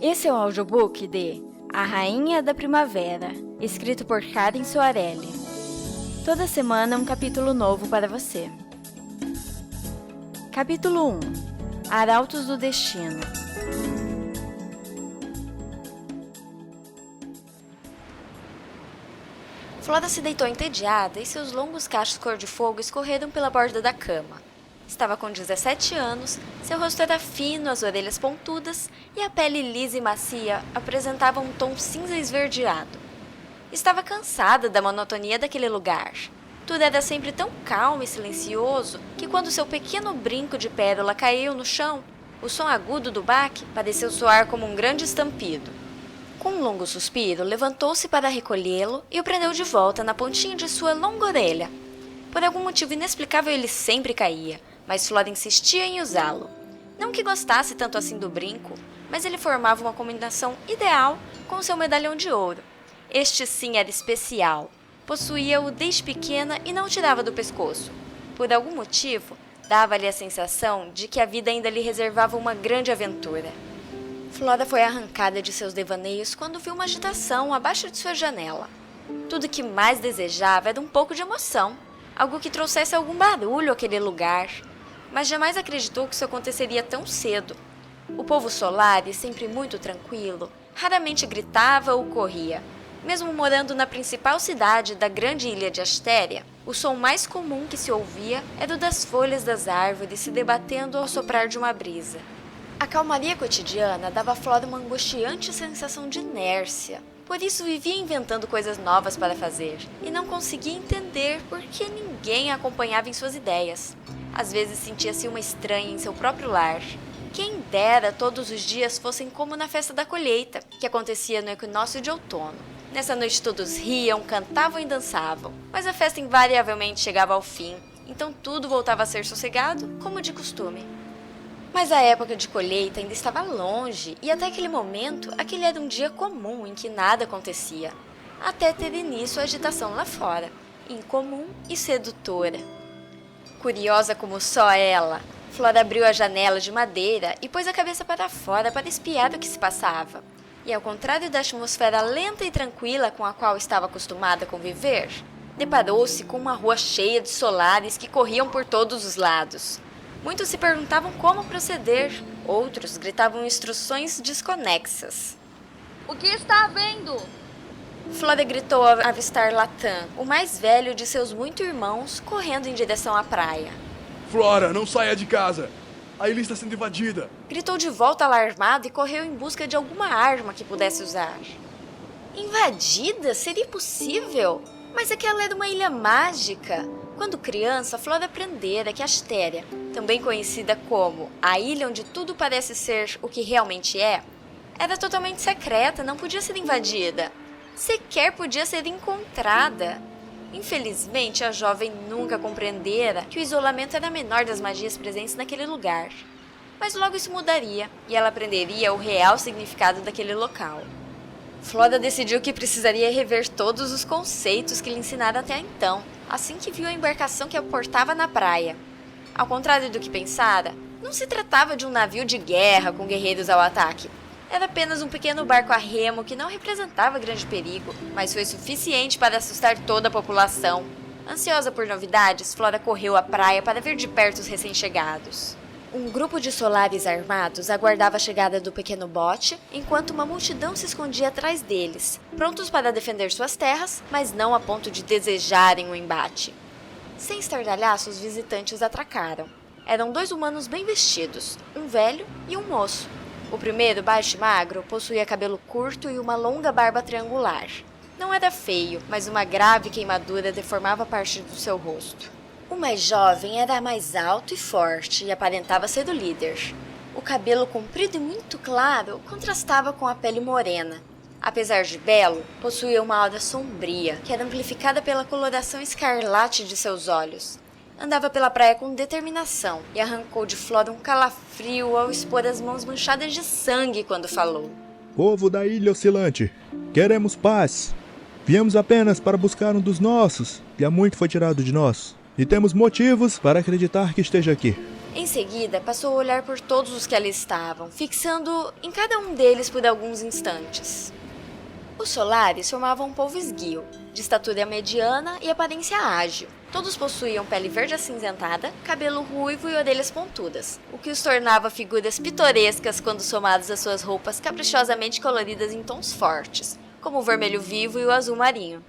Esse é o audiobook de A Rainha da Primavera, escrito por Karen Soarelli. Toda semana um capítulo novo para você. Capítulo 1 Arautos do Destino. Flora se deitou entediada e seus longos cachos cor-de-fogo escorreram pela borda da cama. Estava com 17 anos, seu rosto era fino, as orelhas pontudas e a pele lisa e macia apresentava um tom cinza esverdeado. Estava cansada da monotonia daquele lugar. Tudo era sempre tão calmo e silencioso que quando seu pequeno brinco de pérola caiu no chão, o som agudo do baque pareceu soar como um grande estampido. Com um longo suspiro, levantou-se para recolhê-lo e o prendeu de volta na pontinha de sua longa orelha. Por algum motivo inexplicável ele sempre caía, mas Flora insistia em usá-lo. Não que gostasse tanto assim do brinco, mas ele formava uma combinação ideal com seu medalhão de ouro. Este sim era especial. Possuía-o desde pequena e não o tirava do pescoço. Por algum motivo, dava-lhe a sensação de que a vida ainda lhe reservava uma grande aventura. Flora foi arrancada de seus devaneios quando viu uma agitação abaixo de sua janela. Tudo que mais desejava era um pouco de emoção, algo que trouxesse algum barulho àquele lugar, mas jamais acreditou que isso aconteceria tão cedo. O povo Solaris, sempre muito tranquilo, raramente gritava ou corria. Mesmo morando na principal cidade da grande ilha de Astéria, o som mais comum que se ouvia era o das folhas das árvores se debatendo ao soprar de uma brisa. A calmaria cotidiana dava a Flora uma angustiante sensação de inércia. Por isso vivia inventando coisas novas para fazer, e não conseguia entender por que ninguém a acompanhava em suas ideias. Às vezes sentia-se uma estranha em seu próprio lar. Quem dera todos os dias fossem como na festa da colheita, que acontecia no equinócio de outono. Nessa noite todos riam, cantavam e dançavam, mas a festa invariavelmente chegava ao fim, então tudo voltava a ser sossegado, como de costume. Mas a época de colheita ainda estava longe, e até aquele momento, aquele era um dia comum em que nada acontecia, até ter início a agitação lá fora, incomum e sedutora. Curiosa como só ela, Flora abriu a janela de madeira e pôs a cabeça para fora para espiar o que se passava. E ao contrário da atmosfera lenta e tranquila com a qual estava acostumada a conviver, deparou-se com uma rua cheia de solares que corriam por todos os lados. Muitos se perguntavam como proceder, outros gritavam instruções desconexas. O que está havendo? Flora gritou ao avistar Latam, o mais velho de seus muitos irmãos, correndo em direção à praia. Flora, não saia de casa! A ilha está sendo invadida! Gritou de volta alarmado e correu em busca de alguma arma que pudesse usar. Invadida? Seria possível? Mas aquela era uma ilha mágica. Quando criança, Flora aprendera que Astéria, também conhecida como a ilha onde tudo parece ser o que realmente é, era totalmente secreta, não podia ser invadida. Sequer podia ser encontrada. Infelizmente, a jovem nunca compreendera que o isolamento era a menor das magias presentes naquele lugar. Mas logo isso mudaria, e ela aprenderia o real significado daquele local. Flora decidiu que precisaria rever todos os conceitos que lhe ensinara até então, assim que viu a embarcação que a portava na praia. Ao contrário do que pensara, não se tratava de um navio de guerra com guerreiros ao ataque. Era apenas um pequeno barco a remo que não representava grande perigo, mas foi suficiente para assustar toda a população. Ansiosa por novidades, Flora correu à praia para ver de perto os recém-chegados. Um grupo de solares armados aguardava a chegada do pequeno bote, enquanto uma multidão se escondia atrás deles, prontos para defender suas terras, mas não a ponto de desejarem um embate. Sem estardalhaço, os visitantes atracaram. Eram 2 humanos bem vestidos, um velho e um moço. O primeiro, baixo e magro, possuía cabelo curto e uma longa barba triangular. Não era feio, mas uma grave queimadura deformava parte do seu rosto. O mais jovem era mais alto e forte e aparentava ser o líder. O cabelo comprido e muito claro contrastava com a pele morena. Apesar de belo, possuía uma aura sombria, que era amplificada pela coloração escarlate de seus olhos. Andava pela praia com determinação e arrancou de Flora um calafrio ao expor as mãos manchadas de sangue quando falou. Povo da Ilha Oscilante, queremos paz. Viemos apenas para buscar um dos nossos, que há muito foi tirado de nós. E temos motivos para acreditar que esteja aqui. Em seguida, passou a olhar por todos os que ali estavam, fixando em cada um deles por alguns instantes. Os Solares formavam um povo esguio, de estatura mediana e aparência ágil. Todos possuíam pele verde acinzentada, cabelo ruivo e orelhas pontudas, o que os tornava figuras pitorescas quando somados às suas roupas caprichosamente coloridas em tons fortes, como o vermelho vivo e o azul marinho.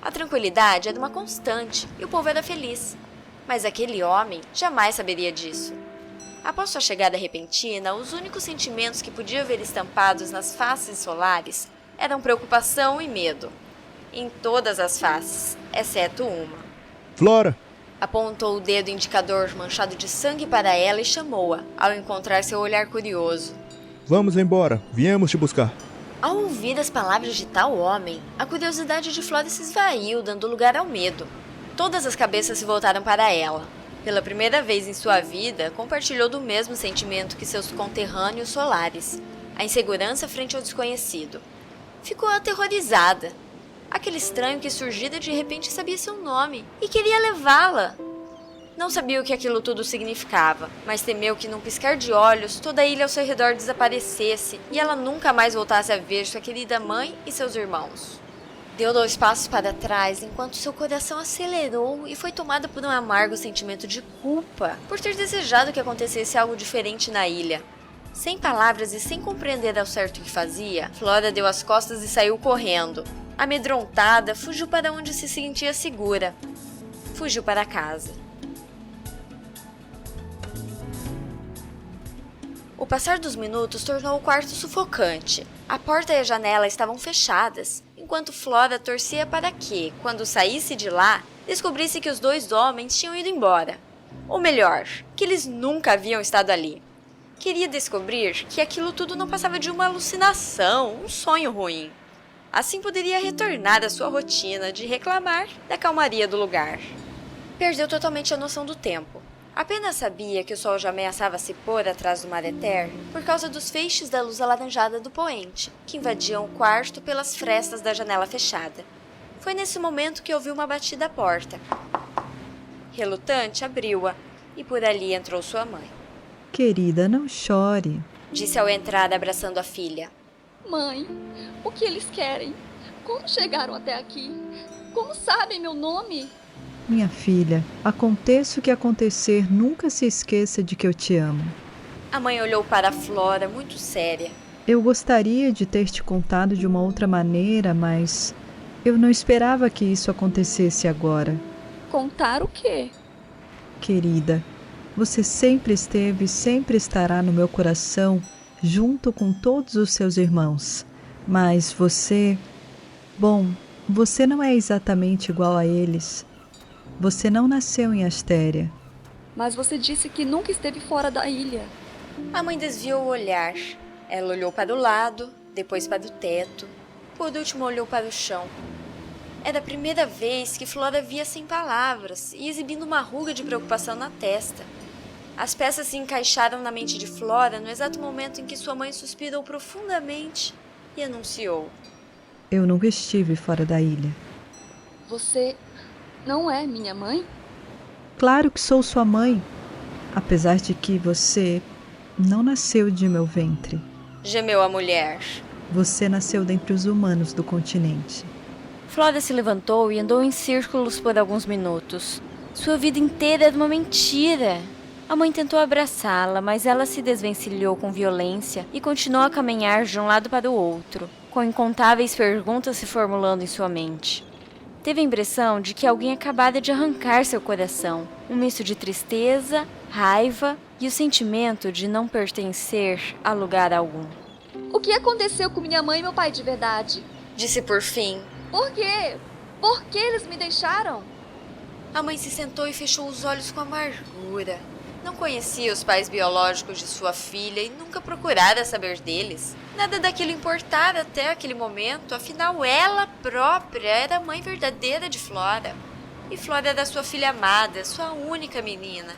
A tranquilidade era uma constante e o povo era feliz. Mas aquele homem jamais saberia disso. Após sua chegada repentina, os únicos sentimentos que podia ver estampados nas faces Solares eram preocupação e medo. Em todas as faces, exceto uma. Flora! Apontou o dedo indicador manchado de sangue para ela e chamou-a, ao encontrar seu olhar curioso. Vamos embora, viemos te buscar. Ao ouvir as palavras de tal homem, a curiosidade de Flora se esvaiu, dando lugar ao medo. Todas as cabeças se voltaram para ela. Pela primeira vez em sua vida, compartilhou do mesmo sentimento que seus conterrâneos Solares, a insegurança frente ao desconhecido. Ficou aterrorizada. Aquele estranho que surgira de repente sabia seu nome e queria levá-la. Não sabia o que aquilo tudo significava, mas temeu que num piscar de olhos toda a ilha ao seu redor desaparecesse e ela nunca mais voltasse a ver sua querida mãe e seus irmãos. Deu 2 passos para trás enquanto seu coração acelerou e foi tomado por um amargo sentimento de culpa por ter desejado que acontecesse algo diferente na ilha. Sem palavras e sem compreender ao certo o que fazia, Flora deu as costas e saiu correndo. Amedrontada, fugiu para onde se sentia segura. Fugiu para casa. O passar dos minutos tornou o quarto sufocante. A porta e a janela estavam fechadas, enquanto Flora torcia para que, quando saísse de lá, descobrisse que os 2 homens tinham ido embora. Ou melhor, que eles nunca haviam estado ali. Queria descobrir que aquilo tudo não passava de uma alucinação, um sonho ruim. Assim poderia retornar à sua rotina de reclamar da calmaria do lugar. Perdeu totalmente a noção do tempo. Apenas sabia que o sol já ameaçava se pôr atrás do mar eterno por causa dos feixes da luz alaranjada do poente, que invadiam o quarto pelas frestas da janela fechada. Foi nesse momento que ouviu uma batida à porta. Relutante, abriu-a, e por ali entrou sua mãe. Querida, não chore. Disse ao entrar, abraçando a filha. Mãe, o que eles querem? Como chegaram até aqui? Como sabem meu nome? Minha filha, aconteça o que acontecer, nunca se esqueça de que eu te amo. A mãe olhou para a Flora, muito séria. Eu gostaria de ter te contado de uma outra maneira, mas eu não esperava que isso acontecesse agora. Contar o quê? Querida, você sempre esteve e sempre estará no meu coração, junto com todos os seus irmãos. Mas você... Bom, você não é exatamente igual a eles. Você não nasceu em Astéria. Mas você disse que nunca esteve fora da ilha. A mãe desviou o olhar. Ela olhou para o lado, depois para o teto. Por último, olhou para o chão. Era a primeira vez que Flora via sem palavras e exibindo uma ruga de preocupação na testa. As peças se encaixaram na mente de Flora no exato momento em que sua mãe suspirou profundamente e anunciou. Eu nunca estive fora da ilha. Você não é minha mãe? Claro que sou sua mãe, apesar de que você não nasceu de meu ventre. Gemeu a mulher. Você nasceu dentre os humanos do continente. Flora se levantou e andou em círculos por alguns minutos. Sua vida inteira era uma mentira. A mãe tentou abraçá-la, mas ela se desvencilhou com violência e continuou a caminhar de um lado para o outro, com incontáveis perguntas se formulando em sua mente. Teve a impressão de que alguém acabara de arrancar seu coração, um misto de tristeza, raiva e o sentimento de não pertencer a lugar algum. O que aconteceu com minha mãe e meu pai de verdade? Disse por fim. Por quê? Por que eles me deixaram? A mãe se sentou e fechou os olhos com amargura. Não conhecia os pais biológicos de sua filha e nunca procurara saber deles. Nada daquilo importara até aquele momento, afinal ela própria era a mãe verdadeira de Flora. E Flora era sua filha amada, sua única menina.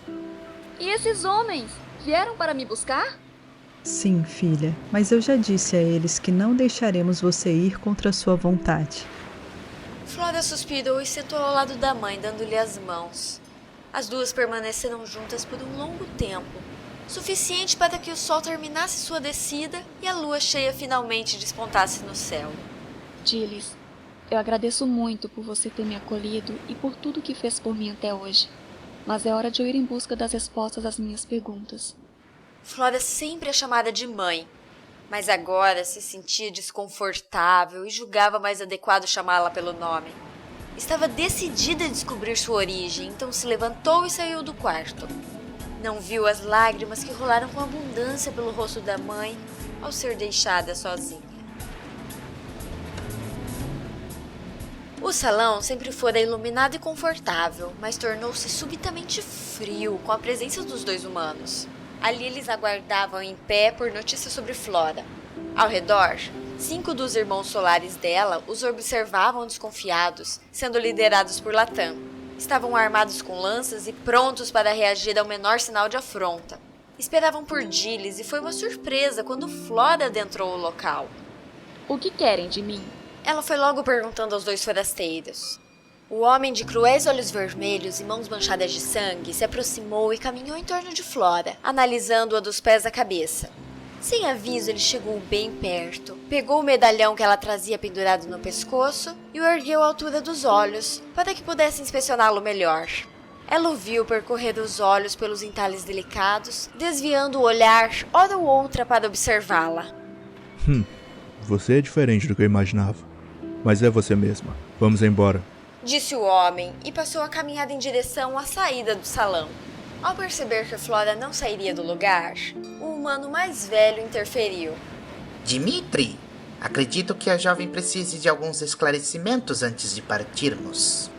E esses homens vieram para me buscar? Sim, filha, mas eu já disse a eles que não deixaremos você ir contra sua vontade. Flora suspirou e sentou ao lado da mãe, dando-lhe as mãos. As duas permaneceram juntas por um longo tempo, suficiente para que o sol terminasse sua descida e a lua cheia finalmente despontasse no céu. Gilles, eu agradeço muito por você ter me acolhido e por tudo que fez por mim até hoje. Mas é hora de eu ir em busca das respostas às minhas perguntas. Flora sempre é chamada de mãe, mas agora se sentia desconfortável e julgava mais adequado chamá-la pelo nome. Estava decidida a descobrir sua origem, então se levantou e saiu do quarto. Não viu as lágrimas que rolaram com abundância pelo rosto da mãe ao ser deixada sozinha. O salão sempre fora iluminado e confortável, mas tornou-se subitamente frio com a presença dos dois humanos. Ali eles aguardavam em pé por notícias sobre Flora. Ao redor, 5 dos irmãos solares dela os observavam desconfiados, sendo liderados por Latam. Estavam armados com lanças e prontos para reagir ao menor sinal de afronta. Esperavam por Gilles e foi uma surpresa quando Flora adentrou o local. O que querem de mim? Ela foi logo perguntando aos dois forasteiros. O homem de cruéis olhos vermelhos e mãos manchadas de sangue se aproximou e caminhou em torno de Flora, analisando-a dos pés à cabeça. Sem aviso, ele chegou bem perto, pegou o medalhão que ela trazia pendurado no pescoço e o ergueu à altura dos olhos, para que pudesse inspecioná-lo melhor. Ela o viu percorrer os olhos pelos entalhes delicados, desviando o olhar hora ou outra para observá-la. Você é diferente do que eu imaginava. Mas é você mesma. Vamos embora. Disse o homem e passou a caminhar em direção à saída do salão. Ao perceber que Flora não sairia do lugar, o humano mais velho interferiu. Dimitri, acredito que a jovem precise de alguns esclarecimentos antes de partirmos.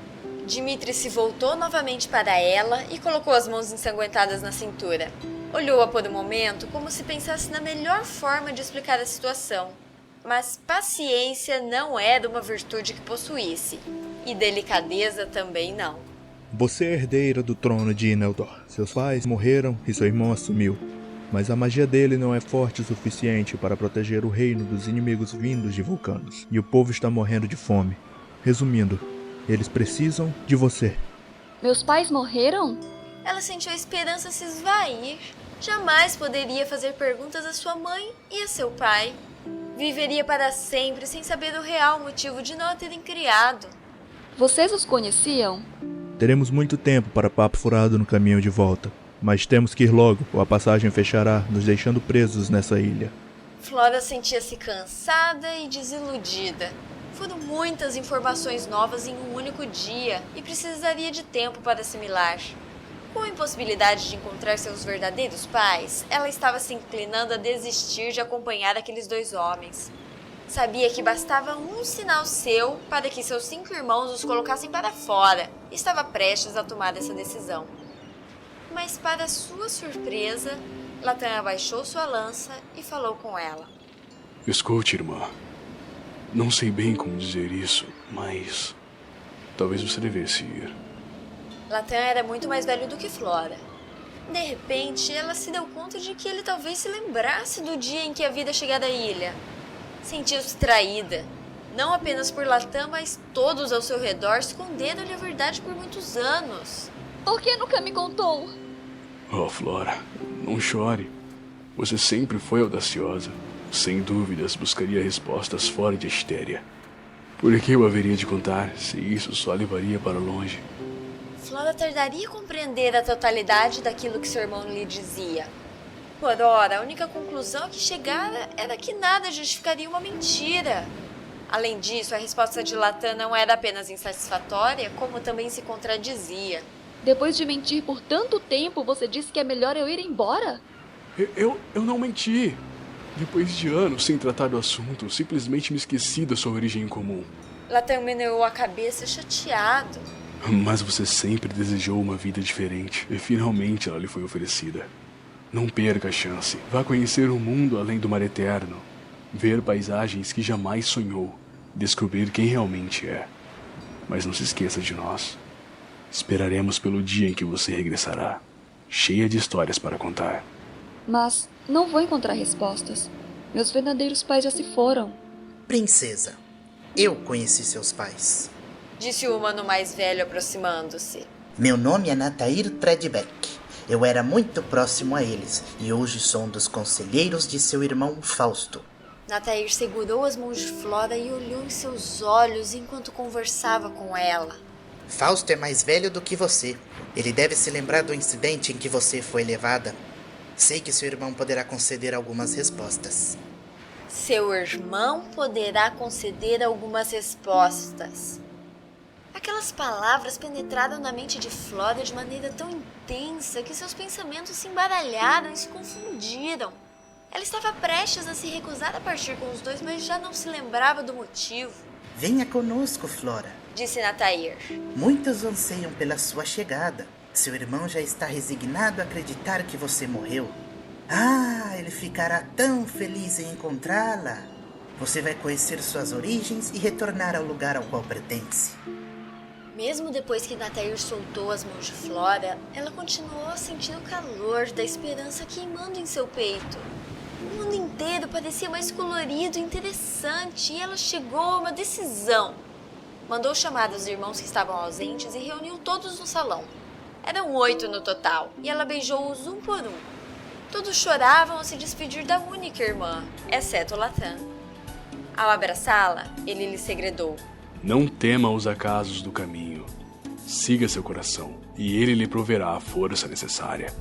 Dimitri se voltou novamente para ela e colocou as mãos ensanguentadas na cintura. Olhou-a por um momento como se pensasse na melhor forma de explicar a situação. Mas paciência não era uma virtude que possuísse, e delicadeza também não. Você é herdeira do trono de Ineldor. Seus pais morreram e seu irmão assumiu. Mas a magia dele não é forte o suficiente para proteger o reino dos inimigos vindos de vulcanos. E o povo está morrendo de fome. Resumindo, eles precisam de você. Meus pais morreram? Ela sentiu a esperança se esvair. Jamais poderia fazer perguntas à sua mãe e a seu pai. Viveria para sempre sem saber o real motivo de não a terem criado. Vocês os conheciam? Teremos muito tempo para papo furado no caminho de volta. Mas temos que ir logo, ou a passagem fechará, nos deixando presos nessa ilha. Flora sentia-se cansada e desiludida. Foram muitas informações novas em um único dia e precisaria de tempo para assimilar. Com a impossibilidade de encontrar seus verdadeiros pais, ela estava se inclinando a desistir de acompanhar aqueles dois homens. Sabia que bastava um sinal seu para que seus 5 irmãos os colocassem para fora. Estava prestes a tomar essa decisão. Mas, para sua surpresa, Latam abaixou sua lança e falou com ela. Escute, irmã. Não sei bem como dizer isso, mas talvez você devesse ir. Latam era muito mais velho do que Flora. De repente, ela se deu conta de que ele talvez se lembrasse do dia em que havia chegado à ilha. Sentiu-se traída. Não apenas por Latam, mas todos ao seu redor esconderam-lhe a verdade por muitos anos. Por que nunca me contou? Oh, Flora, não chore. Você sempre foi audaciosa. Sem dúvidas, buscaria respostas fora de Estéria. Por que eu haveria de contar, se isso só levaria para longe? Flora tardaria a compreender a totalidade daquilo que seu irmão lhe dizia. Por ora, a única conclusão a que chegara era que nada justificaria uma mentira. Além disso, a resposta de Latam não era apenas insatisfatória, como também se contradizia. Depois de mentir por tanto tempo, você disse que é melhor eu ir embora? Eu não menti. Depois de anos sem tratar do assunto, simplesmente me esqueci da sua origem comum. Latam meneou a cabeça chateado. Mas você sempre desejou uma vida diferente, e finalmente ela lhe foi oferecida. Não perca a chance. Vá conhecer o mundo além do mar eterno. Ver paisagens que jamais sonhou. Descobrir quem realmente é. Mas não se esqueça de nós. Esperaremos pelo dia em que você regressará, cheia de histórias para contar. Mas não vou encontrar respostas. Meus verdadeiros pais já se foram. Princesa, eu conheci seus pais. Disse o humano mais velho aproximando-se. Meu nome é Natair Treadbeck. Eu era muito próximo a eles e hoje sou um dos conselheiros de seu irmão Fausto. Natair segurou as mãos de Flora e olhou em seus olhos enquanto conversava com ela. Fausto é mais velho do que você. Ele deve se lembrar do incidente em que você foi levada. Sei que seu irmão poderá conceder algumas respostas. Seu irmão poderá conceder algumas respostas. Aquelas palavras penetraram na mente de Flora de maneira tão intensa que seus pensamentos se embaralharam e se confundiram. Ela estava prestes a se recusar a partir com os dois, mas já não se lembrava do motivo. Venha conosco, Flora, disse Natair. Muitos anseiam pela sua chegada. Seu irmão já está resignado a acreditar que você morreu. Ah, ele ficará tão feliz em encontrá-la. Você vai conhecer suas origens e retornar ao lugar ao qual pertence. Mesmo depois que Natair soltou as mãos de Flora, ela continuou a sentir o calor da esperança queimando em seu peito. O mundo inteiro parecia mais colorido e interessante, e ela chegou a uma decisão. Mandou chamar os irmãos que estavam ausentes e reuniu todos no salão. Eram 8 no total, e ela beijou-os um por um. Todos choravam ao se despedir da única irmã, exceto Latam. Ao abraçá-la, ele lhe segredou. Não tema os acasos do caminho. Siga seu coração, e ele lhe proverá a força necessária.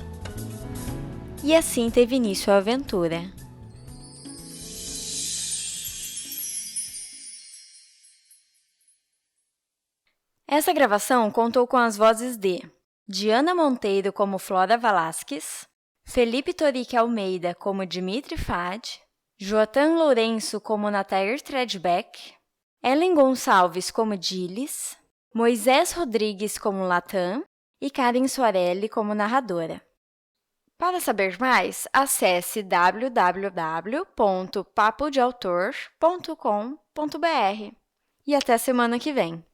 E assim teve início a aventura. Essa gravação contou com as vozes de Diana Monteiro como Flora Velasquez, Felipe Torique Almeida como Dimitri Fad, Joatan Lourenço como Natair Treadbeck, Ellen Gonçalves como Dilis, Moisés Rodrigues como Latam e Karen Soarelli como narradora. Para saber mais, acesse www.papodeautor.com.br e até semana que vem.